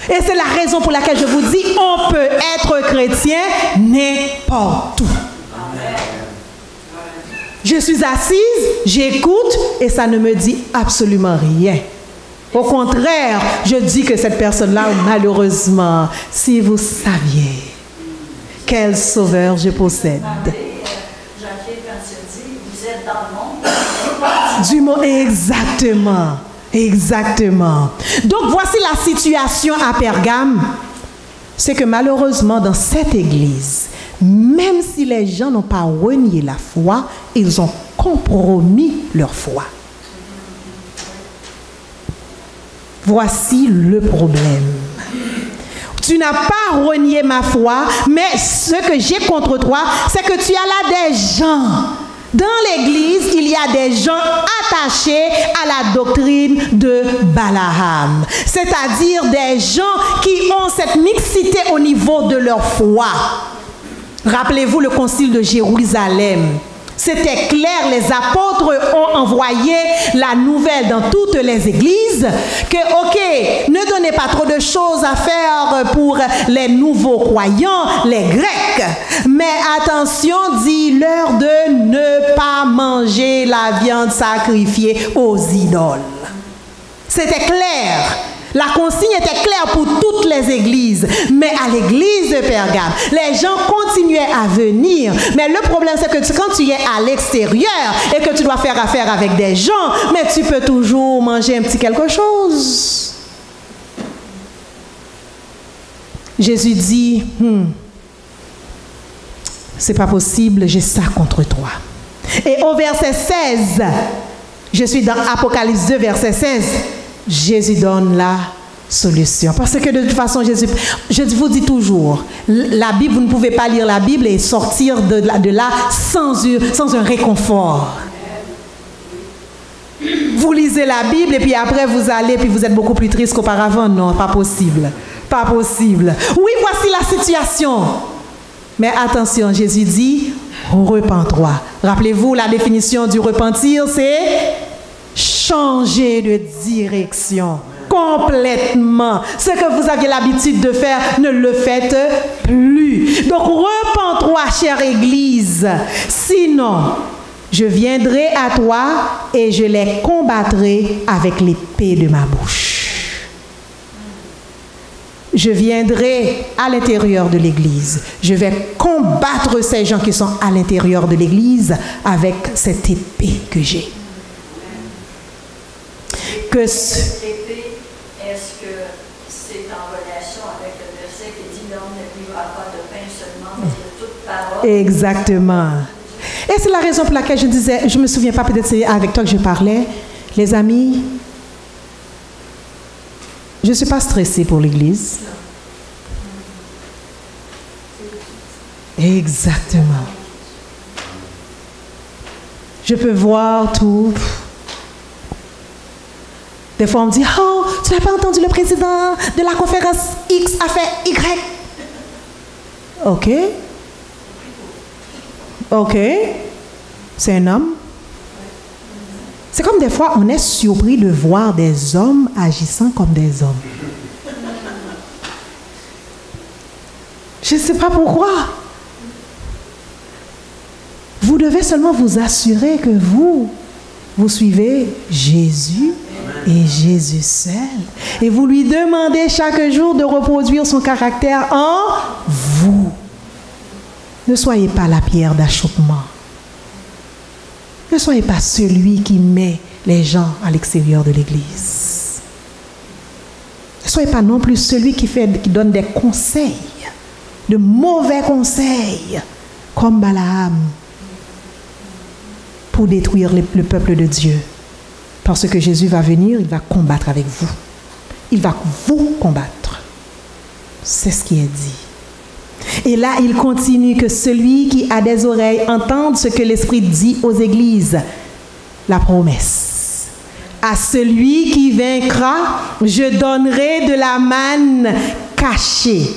Et c'est la raison pour laquelle je vous dis, on peut être chrétien n'importe où. Je suis assise, j'écoute et ça ne me dit absolument rien. Au contraire, je dis que cette personne-là, malheureusement, si vous saviez quel sauveur je possède. Jacqueline, quand tu dis, vous êtes dans le monde. Du monde, exactement. Exactement. Donc, voici la situation à Pergame. C'est que malheureusement, dans cette église, même si les gens n'ont pas renié la foi, ils ont compromis leur foi. Voici le problème. Tu n'as pas renié ma foi, mais ce que j'ai contre toi, c'est que tu as là des gens. Dans l'église, il y a des gens attachés à la doctrine de Balaam. C'est-à-dire des gens qui ont cette mixité au niveau de leur foi. Rappelez-vous le concile de Jérusalem. C'était clair, les apôtres ont envoyé la nouvelle dans toutes les églises que, ok, ne donnez pas trop de choses à faire pour les nouveaux croyants, les Grecs. Mais attention, dis-leur de ne pas manger la viande sacrifiée aux idoles. C'était clair. La consigne était claire pour toutes les églises, mais à l'église de Pergame, les gens continuaient à venir. Mais le problème, c'est que quand tu es à l'extérieur et que tu dois faire affaire avec des gens, mais tu peux toujours manger un petit quelque chose. Jésus dit, c'est pas possible, j'ai ça contre toi. Et au verset 16, je suis dans Apocalypse 2, verset 16, Jésus donne la solution. Parce que de toute façon, Jésus, je vous dis toujours, la Bible, vous ne pouvez pas lire la Bible et sortir de là sans un réconfort. Vous lisez la Bible et puis après vous allez, puis vous êtes beaucoup plus triste qu'auparavant. Non, pas possible. Pas possible. Oui, voici la situation. Mais attention, Jésus dit, repens-toi. Rappelez-vous, la définition du repentir, c'est changer de direction complètement. Ce que vous aviez l'habitude de faire, ne le faites plus. Donc, repens-toi, chère Église. Sinon, je viendrai à toi et je les combattrai avec l'épée de ma bouche. Je viendrai à l'intérieur de l'Église. Je vais combattre ces gens qui sont à l'intérieur de l'Église avec cette épée que j'ai. Cette épée, est-ce que c'est en relation avec le verset qui dit l'homme ne vivra pas de pain seulement, mais de toute parole? Exactement. Et c'est la raison pour laquelle je disais, je ne me souviens pas, peut-être c'est avec toi que je parlais, les amis, Je ne suis pas stressée pour l'Église. Exactement. Je peux voir tout. Des fois, on me dit, oh, tu n'as pas entendu le président de la conférence X a fait Y. OK. OK. C'est un homme. C'est comme des fois, on est surpris de voir des hommes agissant comme des hommes. Je ne sais pas pourquoi. Vous devez seulement vous assurer que vous suivez Jésus et Jésus seul. Et vous lui demandez chaque jour de reproduire son caractère en vous. Ne soyez pas la pierre d'achoppement. Ne soyez pas celui qui met les gens à l'extérieur de l'Église. Ne soyez pas non plus celui qui donne des conseils, de mauvais conseils, comme Balaam, pour détruire le peuple de Dieu. Parce que Jésus va venir, il va combattre avec vous. Il va vous combattre. C'est ce qui est dit. Et là, il continue que celui qui a des oreilles entende ce que l'Esprit dit aux églises. La promesse. À celui qui vaincra, je donnerai de la manne cachée.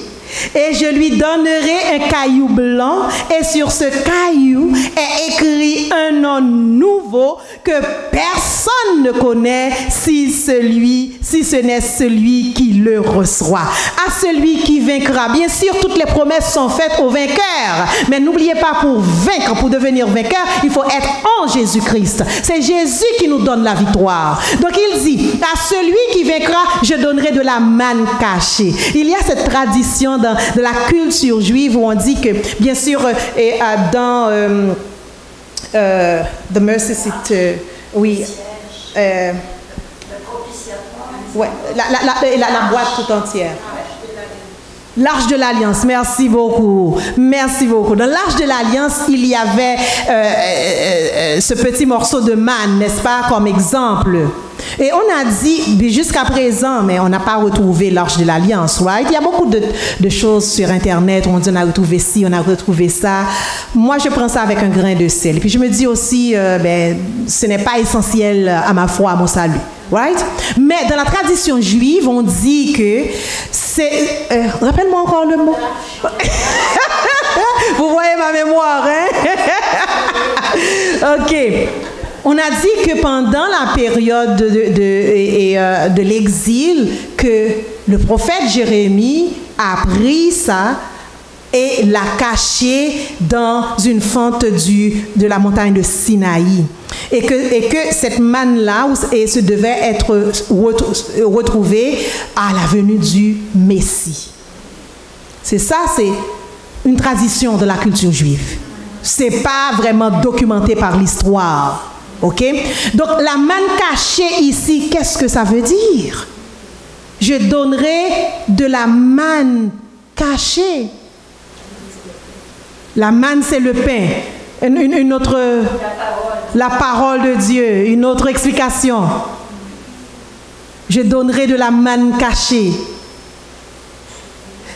Et je lui donnerai un caillou blanc, et sur ce caillou est écrit un nom nouveau que personne ne connaît si ce n'est celui qui le reçoit. À celui qui vaincra. Bien sûr, toutes les promesses sont faites aux vainqueurs. Mais n'oubliez pas, pour vaincre, pour devenir vainqueur, il faut être en Jésus-Christ. C'est Jésus qui nous donne la victoire. Donc il dit, à celui qui vaincra, je donnerai de la manne cachée. Il y a cette tradition de la culture juive où on dit que, bien sûr, dans The Mercy Seat, oui, ouais, la boîte tout entière. L'Arche de l'Alliance, merci beaucoup. Merci beaucoup. Dans l'Arche de l'Alliance, il y avait ce petit morceau de manne, n'est-ce pas, comme exemple. Et on a dit, jusqu'à présent, mais on n'a pas retrouvé l'Arche de l'Alliance, right? Il y a beaucoup de choses sur Internet où on dit on a retrouvé ci, on a retrouvé ça. Moi, je prends ça avec un grain de sel. Et puis je me dis aussi, ce n'est pas essentiel à ma foi, à mon salut. Right? Mais dans la tradition juive, on dit que c'est... rappelle-moi encore le mot. Vous voyez ma mémoire, hein? OK. On a dit que pendant la période de l'exil, que le prophète Jérémie a pris ça et l'a caché dans une fente de la montagne de Sinaï. Et que cette manne-là se devait être retrouvée à la venue du Messie. C'est ça, c'est une tradition de la culture juive. Ce n'est pas vraiment documenté par l'histoire. OK? Donc, la manne cachée ici, qu'est-ce que ça veut dire? Je donnerai de la manne cachée. La manne, c'est le pain. Une autre... La parole de Dieu. Une autre explication. Je donnerai de la manne cachée.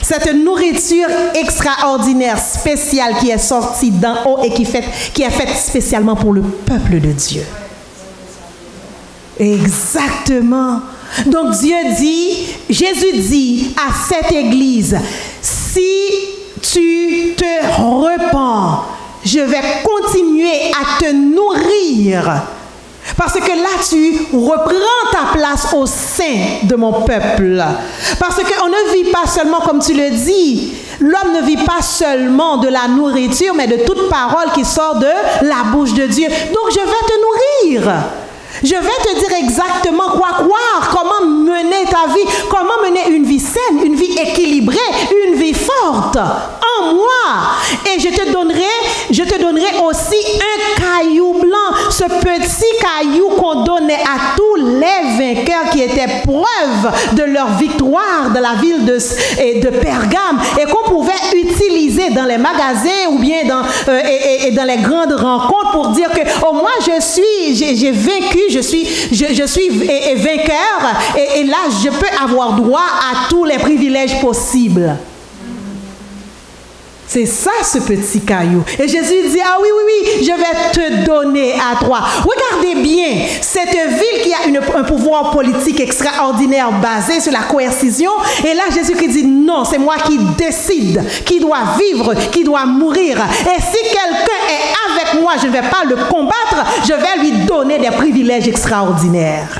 Cette nourriture extraordinaire, spéciale, qui est sortie d'en haut et qui est faite spécialement pour le peuple de Dieu. Exactement. Donc Jésus dit à cette église, si tu te repens, je vais continuer à te nourrir. Parce que là, tu reprends ta place au sein de mon peuple. Parce qu'on ne vit pas seulement, comme tu le dis, l'homme ne vit pas seulement de la nourriture, mais de toute parole qui sort de la bouche de Dieu. Donc, je vais te nourrir. Je vais te dire exactement quoi croire, comment mener ta vie, comment mener une vie saine, une vie équilibrée, une vie forte en moi. Et je te donnerai aussi un caillou blanc, ce petit caillou qu'on donnait à tous les vainqueurs qui étaient des preuves de leur victoire dans la ville de Pergame et qu'on pouvait utiliser dans les magasins ou bien dans les grandes rencontres pour dire que moi j'ai vaincu, je suis vainqueur et là je peux avoir droit à tous les privilèges possibles. C'est ça, ce petit caillou. Et Jésus dit, ah oui, je vais te donner à toi. Regardez bien, cette ville qui a un pouvoir politique extraordinaire basé sur la coercition. Et là, Jésus qui dit, non, c'est moi qui décide, qui doit vivre, qui doit mourir. Et si quelqu'un est avec moi, je ne vais pas le combattre, je vais lui donner des privilèges extraordinaires.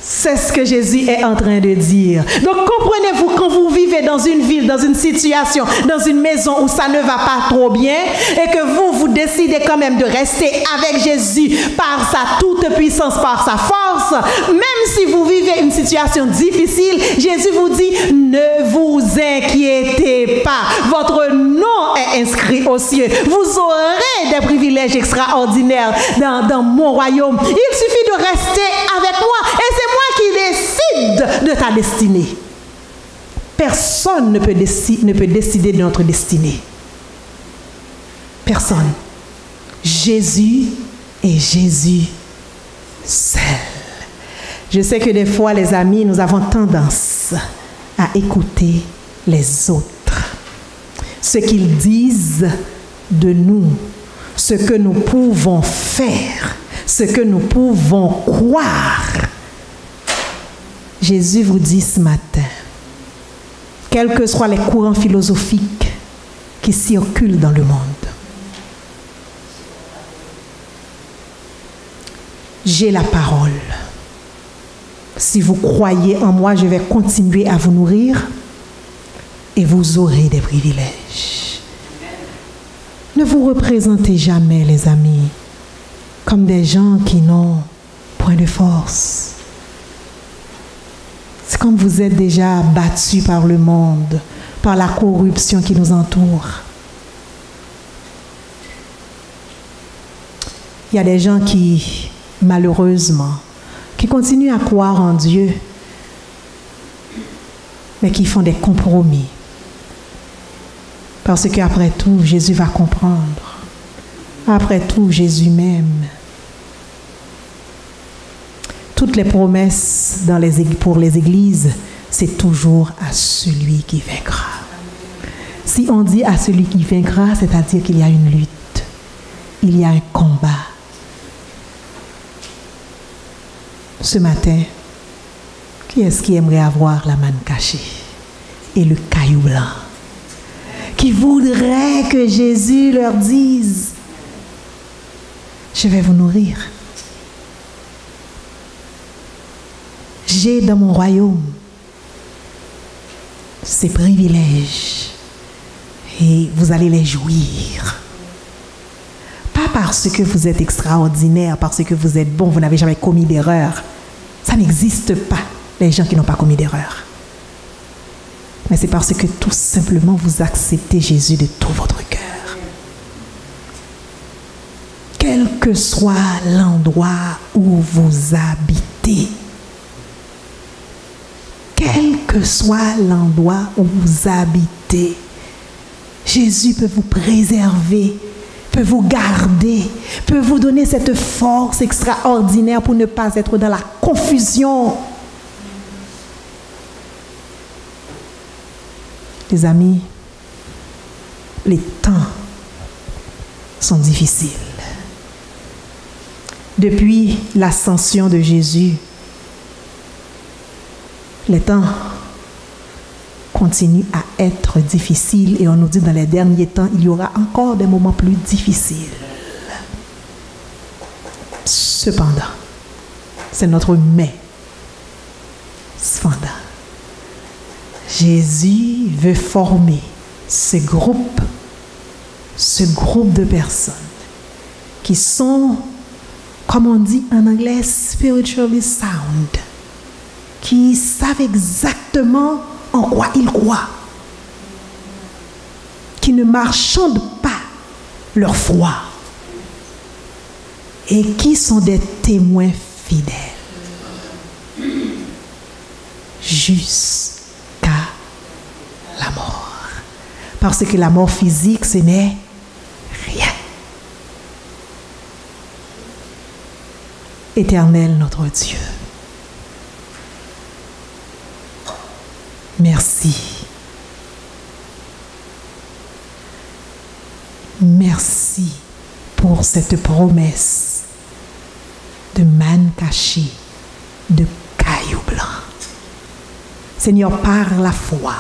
C'est ce que Jésus est en train de dire. Donc, comprenez-vous, quand vous vivez dans une ville, dans une situation, dans une maison où ça ne va pas trop bien et que vous décidez quand même de rester avec Jésus par sa toute puissance, par sa force, même si vous vivez une situation difficile, Jésus vous dit, ne vous inquiétez pas. Votre nom est inscrit aux cieux. Vous aurez des privilèges extraordinaires dans mon royaume. Il suffit de rester avec moi et c'est moi qui décide de ta destinée. Personne ne peut décider de notre destinée. Personne. Jésus et Jésus seul. Je sais que des fois, les amis, nous avons tendance à écouter les autres. Ce qu'ils disent de nous, ce que nous pouvons faire, ce que nous pouvons croire. Jésus vous dit ce matin, quels que soient les courants philosophiques qui circulent dans le monde, j'ai la parole. Si vous croyez en moi, je vais continuer à vous nourrir et vous aurez des privilèges. Ne vous représentez jamais, les amis, comme des gens qui n'ont point de force. C'est comme vous êtes déjà battus par le monde, par la corruption qui nous entoure. Il y a des gens qui, malheureusement, qui continuent à croire en Dieu, mais qui font des compromis. Parce qu'après tout, Jésus va comprendre. Après tout, Jésus m'aime. Toutes les promesses pour les églises, c'est toujours à celui qui vaincra. Si on dit à celui qui vaincra, c'est-à-dire qu'il y a une lutte, il y a un combat. Ce matin, qui est-ce qui aimerait avoir la manne cachée et le caillou blanc? Qui voudrait que Jésus leur dise, je vais vous nourrir. J'ai dans mon royaume ces privilèges et vous allez les jouir. Pas parce que vous êtes extraordinaire, parce que vous êtes bon, vous n'avez jamais commis d'erreur. Ça n'existe pas, les gens qui n'ont pas commis d'erreur. Mais c'est parce que tout simplement vous acceptez Jésus de tout votre cœur. Quel que soit l'endroit où vous habitez, quel que soit l'endroit où vous habitez, Jésus peut vous préserver, peut vous garder, peut vous donner cette force extraordinaire pour ne pas être dans la confusion. Les amis, les temps sont difficiles. Depuis l'ascension de Jésus, les temps continuent à être difficiles et on nous dit dans les derniers temps, il y aura encore des moments plus difficiles. Cependant, c'est notre mais. Cependant, Jésus veut former ce groupe de personnes qui sont, comme on dit en anglais, spiritually sound, qui savent exactement en quoi ils croient, qui ne marchandent pas leur foi et qui sont des témoins fidèles. jusqu'à la mort. Parce que la mort physique, ce n'est rien. Éternel notre Dieu, merci. Merci pour cette promesse de manne cachée, de cailloux blancs. Seigneur, par la foi,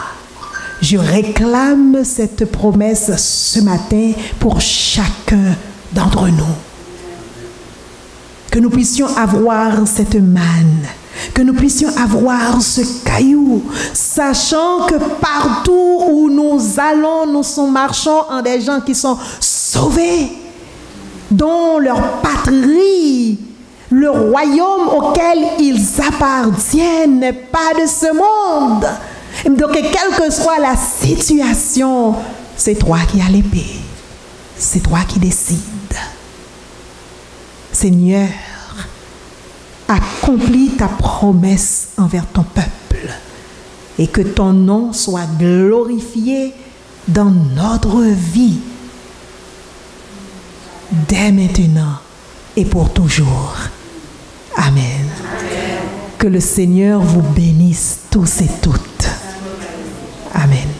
je réclame cette promesse ce matin pour chacun d'entre nous. Que nous puissions avoir cette manne, que nous puissions avoir ce caillou, sachant que partout où nous allons, nous sommes marchant en des gens qui sont sauvés, dont leur patrie, le royaume auquel ils appartiennent n'est pas de ce monde. Donc, quelle que soit la situation, c'est toi qui as l'épée. C'est toi qui décides. Seigneur, accomplis ta promesse envers ton peuple et que ton nom soit glorifié dans notre vie dès maintenant et pour toujours. Amen. Amen. Que le Seigneur vous bénisse tous et toutes. Amen.